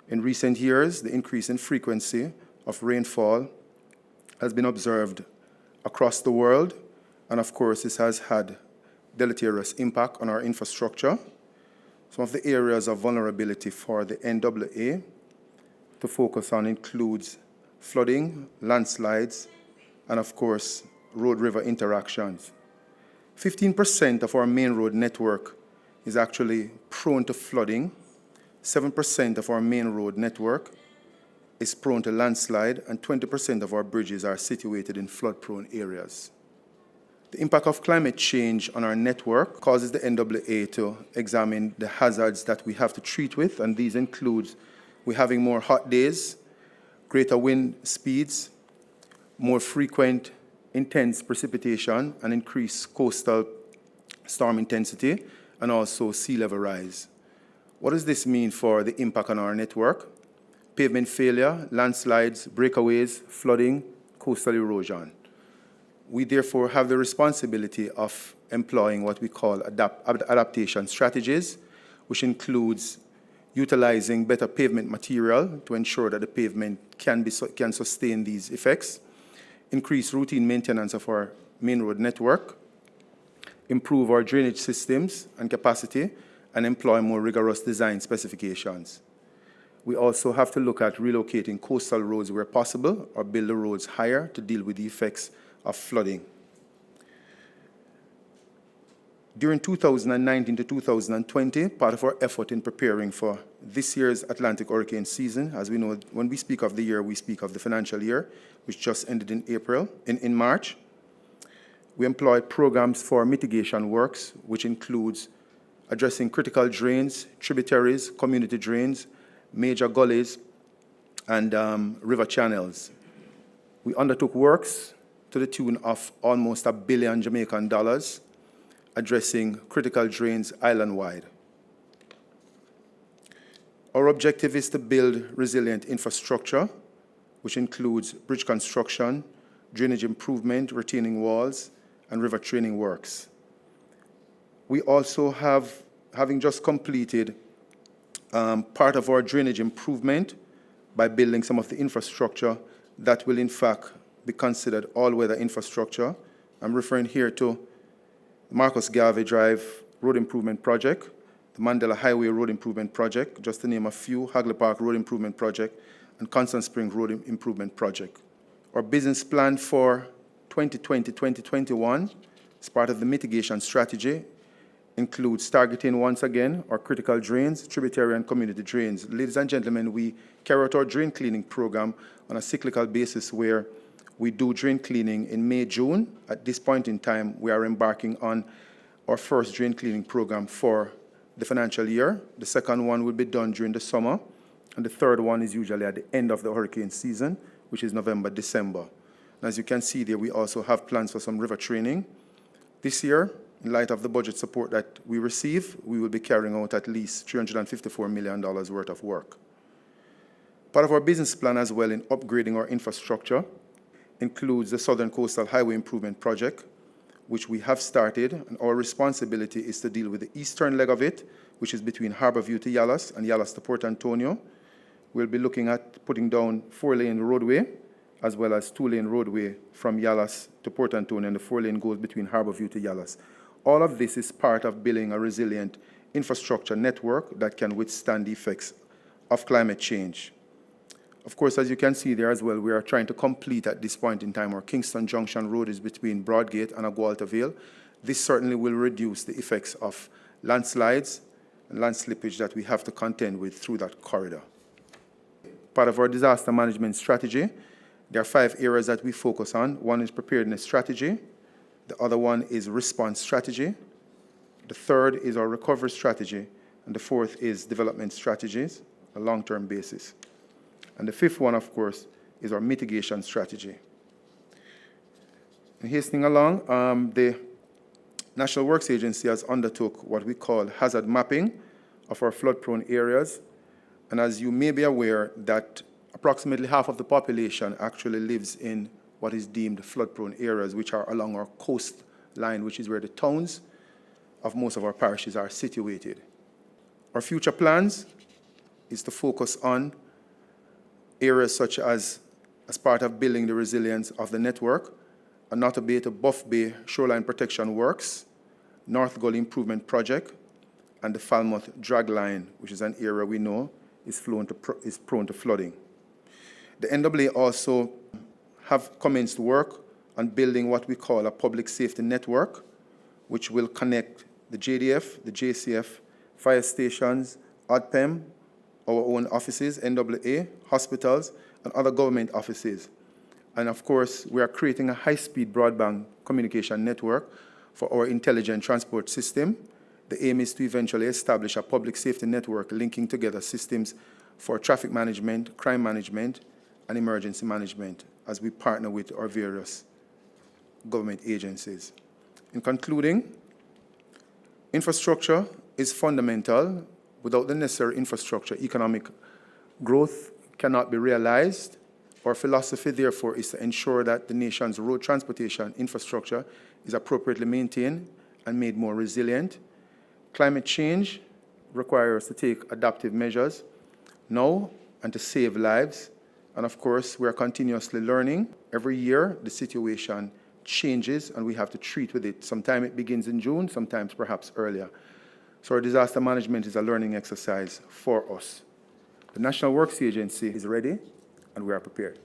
In recent years, the increase in frequency of rainfall has been observed across the world, and of course, this has had deleterious impact on our infrastructure. Some of the areas of vulnerability for the NAA to focus on includes flooding, landslides, and of course, road-river interactions. 15% of our main road network is actually prone to flooding. 7% of our main road network is prone to landslide, and 20% of our bridges are situated in flood-prone areas. The impact of climate change on our network causes the NAA to examine the hazards that we have to treat with, and these include we're having more hot days, greater wind speeds, more frequent intense precipitation, and increased coastal storm intensity, and also sea level rise. What does this mean for the impact on our network? Pavement failure, landslides, breakaways, flooding, coastal erosion. We therefore have the responsibility of employing what we call adaptation strategies, which includes utilizing better pavement material to ensure that the pavement can sustain these effects, increase routine maintenance of our main road network, improve our drainage systems and capacity, and employ more rigorous design specifications. We also have to look at relocating coastal roads where possible or build the roads higher to deal with the effects of flooding. During 2019 to 2020, part of our effort in preparing for this year's Atlantic hurricane season, as we know, when we speak of the year, we speak of the financial year, which just ended in March. We employed programs for mitigation works, which includes addressing critical drains, tributaries, community drains, major gullies, and river channels. We undertook works to the tune of almost $1 billion Jamaican dollars, addressing critical drains island-wide. Our objective is to build resilient infrastructure, which includes bridge construction, drainage improvement, retaining walls, and river training works. We also having just completed part of our drainage improvement by building some of the infrastructure that will in fact be considered all-weather infrastructure. I'm referring here to the Marcus Garvey Drive Road Improvement Project, the Mandela Highway Road Improvement Project, just to name a few, Hagley Park Road Improvement Project, and Constant Spring Road Improvement Project. Our business plan for 2020-2021 as part of the mitigation strategy includes targeting, once again, our critical drains, tributary and community drains. Ladies and gentlemen, we carry out our drain cleaning program on a cyclical basis where we do drain cleaning in May, June. At this point in time, we are embarking on our first drain cleaning program for the financial year. The second one will be done during the summer, and the third one is usually at the end of the hurricane season, which is November, December. And as you can see there, we also have plans for some river training. This year, in light of the budget support that we receive, we will be carrying out at least $354 million worth of work. Part of our business plan as well in upgrading our infrastructure includes the Southern Coastal Highway Improvement Project, which we have started, and our responsibility is to deal with the eastern leg of it, which is between Harborview to Yallas and Yallas to Port Antonio. We'll be looking at putting down 4-lane roadway, as well as 2-lane roadway from Yallas to Port Antonio, and the 4-lane goes between Harborview to Yallas. All of this is part of building a resilient infrastructure network that can withstand the effects of climate change. Of course, as you can see there as well, we are trying to complete at this point in time our Kingston Junction Road is between Broadgate and Agualta Vale. This certainly will reduce the effects of landslides and land slippage that we have to contend with through that corridor. Part of our disaster management strategy, there are 5 areas that we focus on. One is preparedness strategy. The other one is response strategy. The third is our recovery strategy. And the fourth is development strategies, on a long-term basis. And the fifth one, of course, is our mitigation strategy. And hastening along, the National Works Agency has undertook what we call hazard mapping of our flood-prone areas. And as you may be aware, that approximately half of the population actually lives in what is deemed flood-prone areas, which are along our coastline, which is where the towns of most of our parishes are situated. Our future plans is to focus on areas such as part of building the resilience of the network, a Notta Bay to Buff Bay shoreline protection works, North Gully Improvement Project, and the Falmouth Dragline, which is an area we know is prone to flooding. The NAA also have commenced work on building what we call a public safety network, which will connect the JDF, the JCF, fire stations, OPM, our own offices, NAA, hospitals, and other government offices. And of course, we are creating a high-speed broadband communication network for our intelligent transport system. The aim is to eventually establish a public safety network linking together systems for traffic management, crime management, and emergency management as we partner with our various government agencies. In concluding, infrastructure is fundamental. Without the necessary infrastructure, economic growth cannot be realized. Our philosophy, therefore, is to ensure that the nation's road transportation infrastructure is appropriately maintained and made more resilient. Climate change requires us to take adaptive measures now and to save lives. And of course, we are continuously learning. Every year, the situation changes and we have to treat with it. Sometimes it begins in June, sometimes perhaps earlier. So our disaster management is a learning exercise for us. The National Works Agency is ready and we are prepared.